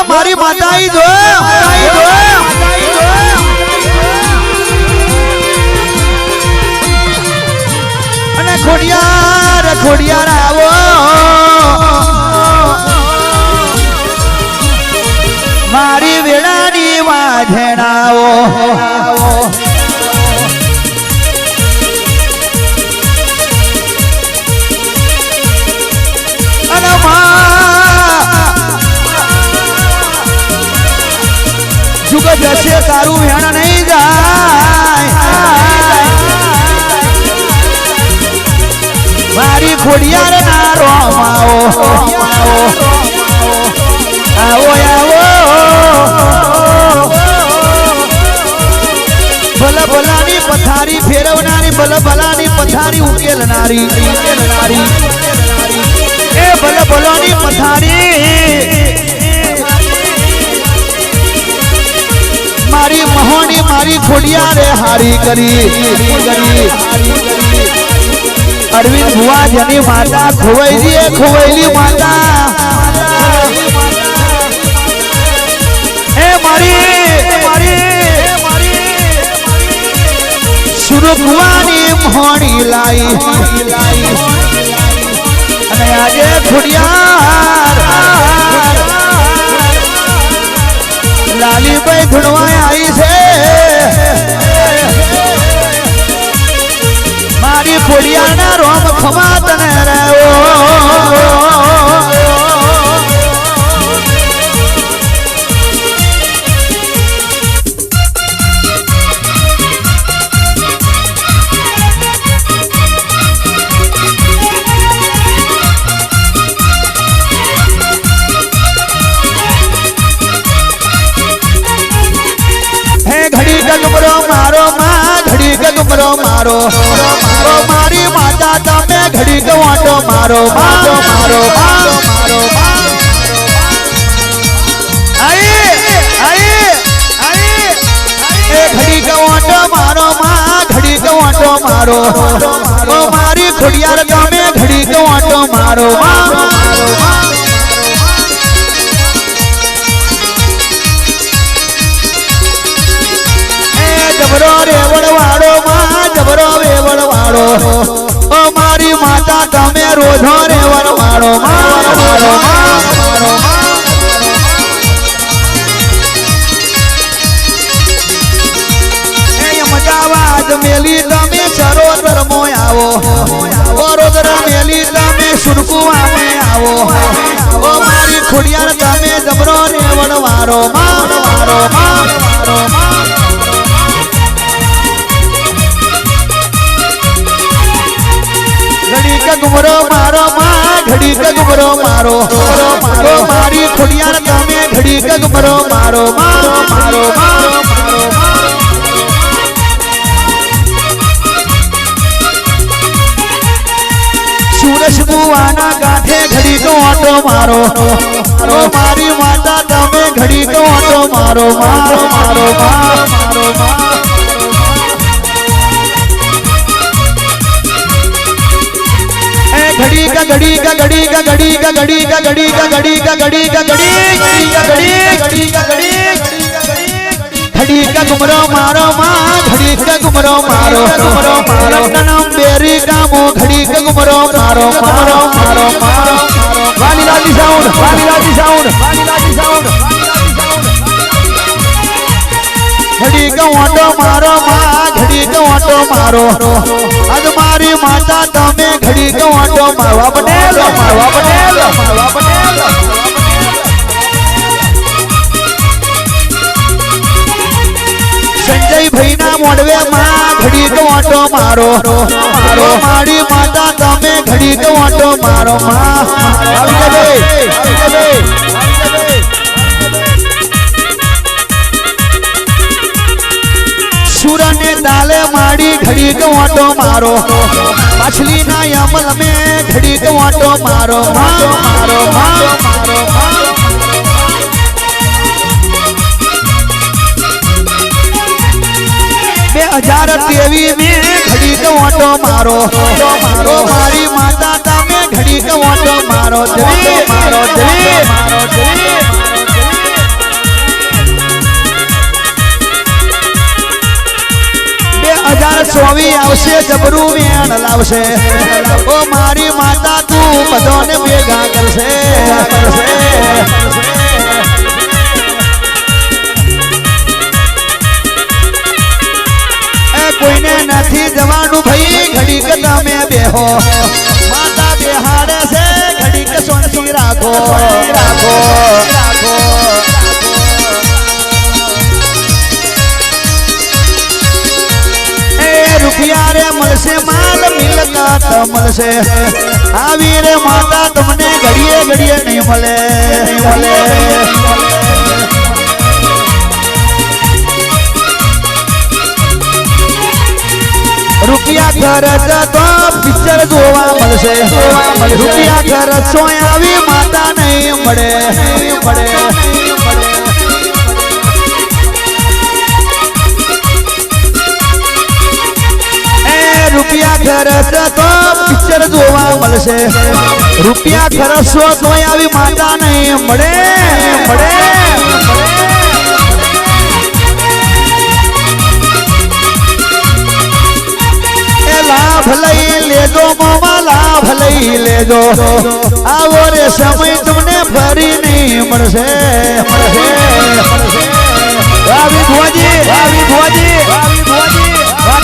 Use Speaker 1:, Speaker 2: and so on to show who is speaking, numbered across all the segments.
Speaker 1: મારી માતાઈ જો અને ખોડિયાર આવો મારી વેળાની વાજણાઓ જુગત જશે તારું વેણ નહીં જાય મારી ખોડિયાર ના રોમાઓ આવો આવો ભલા ભલાની પથારી ફેરવનારી ભલા ભલાની પથારી ઉકેલનારી એ ભલા ભલાની પથારી મારી મહોની મારી ખોડિયારે હારી કરી અરવિંદ ભુવા જેની માતા ખોવાયેલી માતા એ મારી સુરભુવાની મોહણી લાઈ અને આજે ખોડિયાર લાલીભાઈ ધૂણવાય આવી છે મારી ખોડિયારના રોમ ખમા તને રહ્યો મારો મારી માતા તમે ઘડી ગવાટો મારો ઘડી ગવાટો મારો ઘડી ગવાટો મારો મારી ખોડિયાર તમે ઘડી ગવાટો મારો જબરો રેવડ વાળો જબરો વેવડ વાળો ઓ મારી માતા તમે રોજો રેવડ વાળો મજાવાદ મેલી તમે સરોવર મોય આવો વરોદર મેલી તમે સુરકુવામે આવો ઓ મારી ખોડિયાર તમે જબરો રેવડ વાળો ઘડી કે ગુમરો મારો ઘડી કે ગુમરો મારો મારી ખોડિયાર તમે ઘડી કે ગુમરો મારો સુરજ બુવાના ગાંઠે ઘડી કો ઓટો મારો મારી માતા તમે ઘડી કો ઓટો મારો घड़ी का घड़ी का घड़ी का घड़ी का घड़ी का घड़ी का घड़ी का घड़ी का घड़ी का घड़ी का गुमरो मारो घड़ी का गुमरो मारो नाम बेरी का मो घड़ी का गुमरो मारो वाली लाली साउंड घड़ी का ऑटो मारो घड़ी का ऑटो मारो आज मारी माता तमे घड़ी का ऑटो मारवा पटेल संजय भाई ना मोड़वे घड़ी का ऑटो मारो मारी माता तमे घड़ी का ऑटो मारो सूरा ने दाले माड़ी घड़ी को ऑटो मारो मछली ना अमल में घड़ी को ऑटो मारो 2023 में घड़ी को ऑटो मारो मारी माता तमे घड़ी को ऑटो मारो ચોવી આવશે જબરું વેણ લાવશે ઓ મારી માતા તું બધાને ભેગા કરશે કોઈને નથી જવાનું ભાઈ ઘડીક તમે બેહો માતા બેહાડે છે ઘડીક શાંતિ રાખો રાખો રાખો રૂપિયા રે મળશે માલ મિલકત મળશે આવી રે માતા તમને ઘડીએ ઘડીએ નહીં મળે રૂપિયા ખર્ચ તો પિક્ચર જોવા મળશે રૂપિયા ખર્ચો આવી માતા નહીં મળે રૂપિયા ખર્ચ તો પિક્ચર જોવા મળશે રૂપિયા ખર્ચો તો આવી માતા નહીં મળે લાભ લઈ લેજો મોમાં લાભ લઈ લેજો આવો રે સમય તમને ફરી નહીં મળશે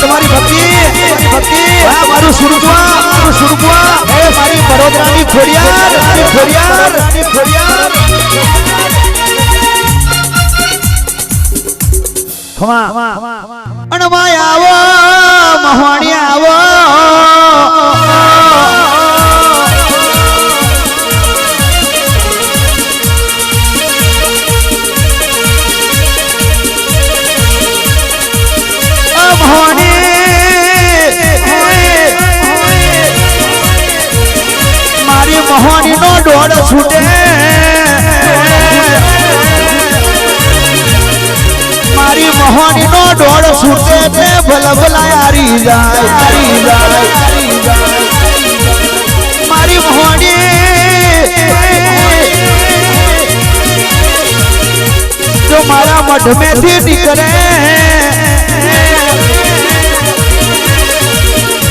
Speaker 1: તમારી ભક્તિ મારું સુરગવા મારી બરોદરાની ખોડિયાર અણમાય આવો મહોણી આવો મારી મહોણી નો ડોળ છૂટે મારી મહોની નો ડોળ છૂટે તે ભલભલા હારી જાય મારી મહોની જો મારા મઢમેથી નીકળે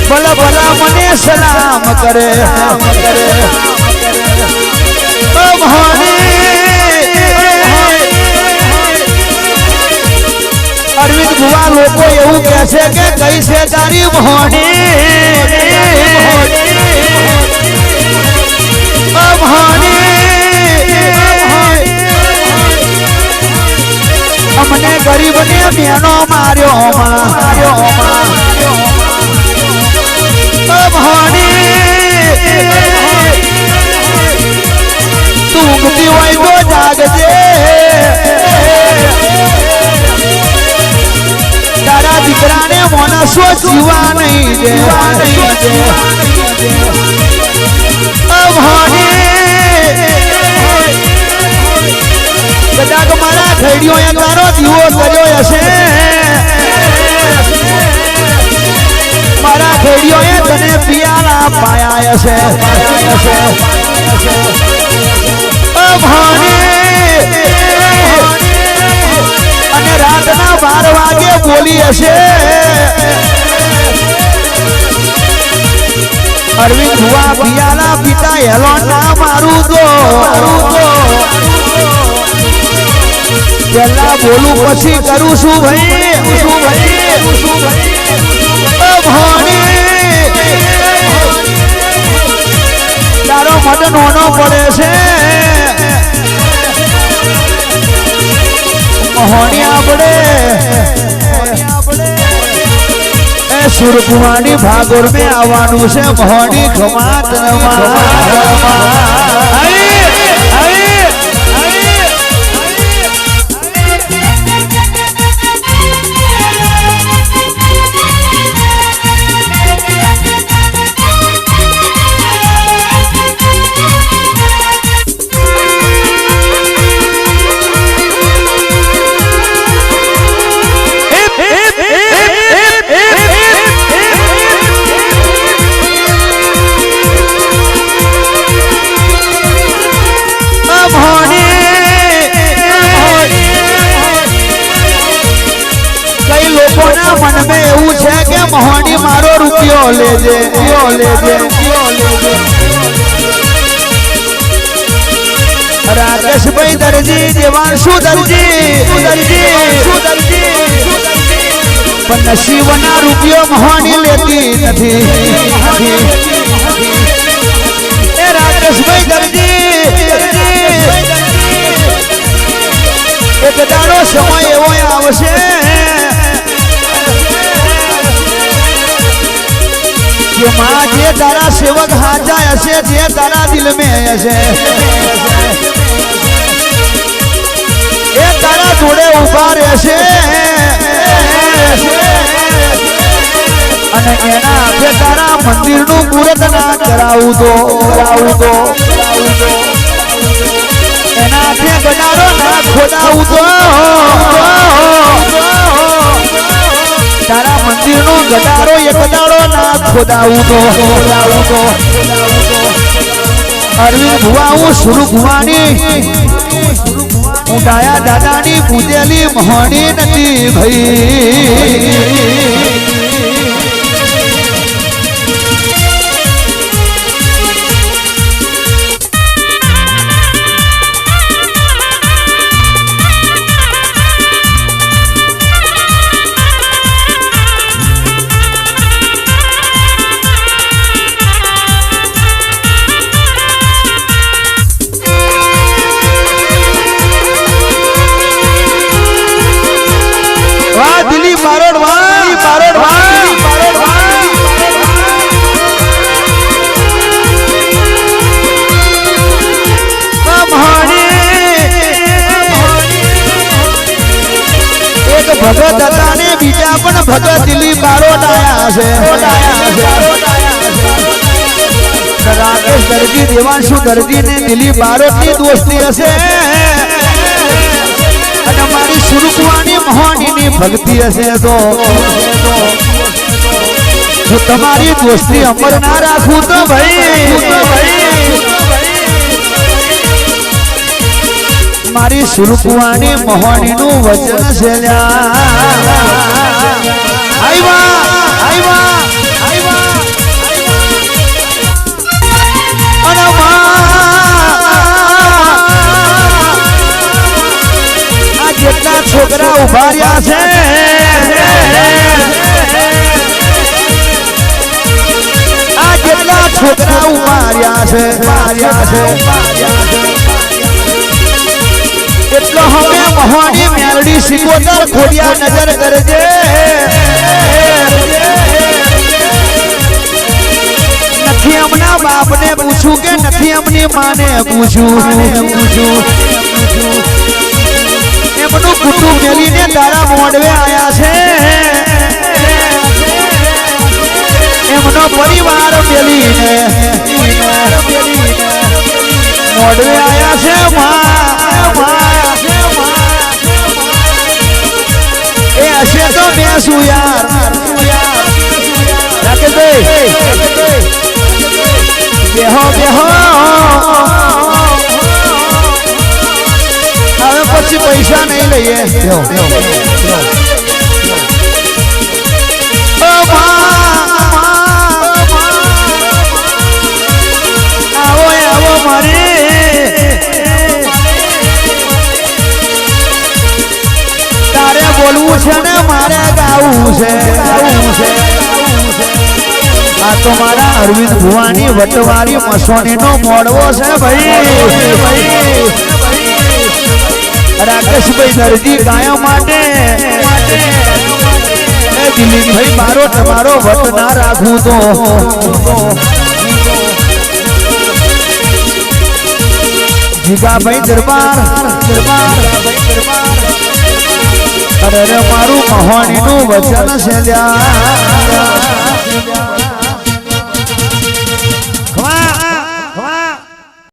Speaker 1: ભલા મને સલામ કરે ઓ અરવિંદ ભુવા લોકો એવું કહે છે કે કઈ છે તારી મહોની અમને ગરીબને મેનો માર્યો તું ઊંઘતી હોય તો જાગજે તારા દીકરાને મોનસો જીવા નહીં દે કદાચ મારા ખેડીઓ એ તારો દીવો કર્યો હશે મારા ખેડીઓ એ તને પિયાલા પાયા હશે અને રાતના 12 વાગે બોલી હશે અરવિંદ ભુવા પિયાલા પિતા હેલો ના મારું તો પેલા બોલું પછી કરું છું ભાઈ તારો મન નોનો પડે છે મહોની આપણે સુરકુવાની ભાગોર में આવવાનું છે મહોની ખમાત લેજે રાકેશભાઈ દરજી દેવાંશુ દરજી પણ નસીબના રૂપિયો મહાની લેતી નથી એ રાકેશભાઈ દરજી એક દાડો સમય એવો આવશે કે માં જે તારા સેવક હાજા હશે જે તારા દિલ में હશે એ તારા જોડે ઉભા રહેશે અને એના હાથે તારા મંદિરનું મુહૂર્ત ના કરાવું તો એના હાથે ગડારો ના ખોદાવું તો તારા મંદિરનો ગડારો એક દાડો ના ખોદાવું તો અરવિંદ ભુવા હું સુરુ ભુવાની હું ડાયા દાદાની પૂજેલી મહોણી નથી ભાઈ ભગત હતા ને બીજા પણ ભગત દિલ્હી બારોટ આયા છે રાકેશ દરજી દેવાંશુ દરજી ને દિલ્હી બારોટ ની દોસ્તી હશે અને મારી સુરકવાની મહોની ની ભક્તિ હશે તો તમારી દોસ્તી અમર ના રાખું તો ભાઈ મારી સુરકવાની મહોની નું વચન છે આ જેટલા છોકરા ઉભા રહ્યા છે આ જેટલા છોકરા ઉભા રહ્યા છે એટલો હવે મહોની મેલડી સિકોતર ખોડિયા નજર કરજે નથી અમના બાપને પૂછું કે નથી અમની માને પૂછું એમનું કુટુંબ મેલીને તારા મોડવે આયા છે એમનો પરિવાર મેલીને મોડવે આયા છે એ હશે તો મેં શું યાર રાકેશભાઈ બેહો હવે પછી પૈસા નહીં લઈએ આવો મારી તારે બોલવું છે ને મારે ગાવું છે આ તો મારા અરવિંદ ભુવાની વટવારી મસોની નો મોડવો છે ભાઈ રાકેશભાઈ દરજી કાયમ માટે દિલીપભાઈ મારો તમારો વટ ના રાખું તો જીગાભાઈ દરબાર અરે મારું મહોની નું વચન છે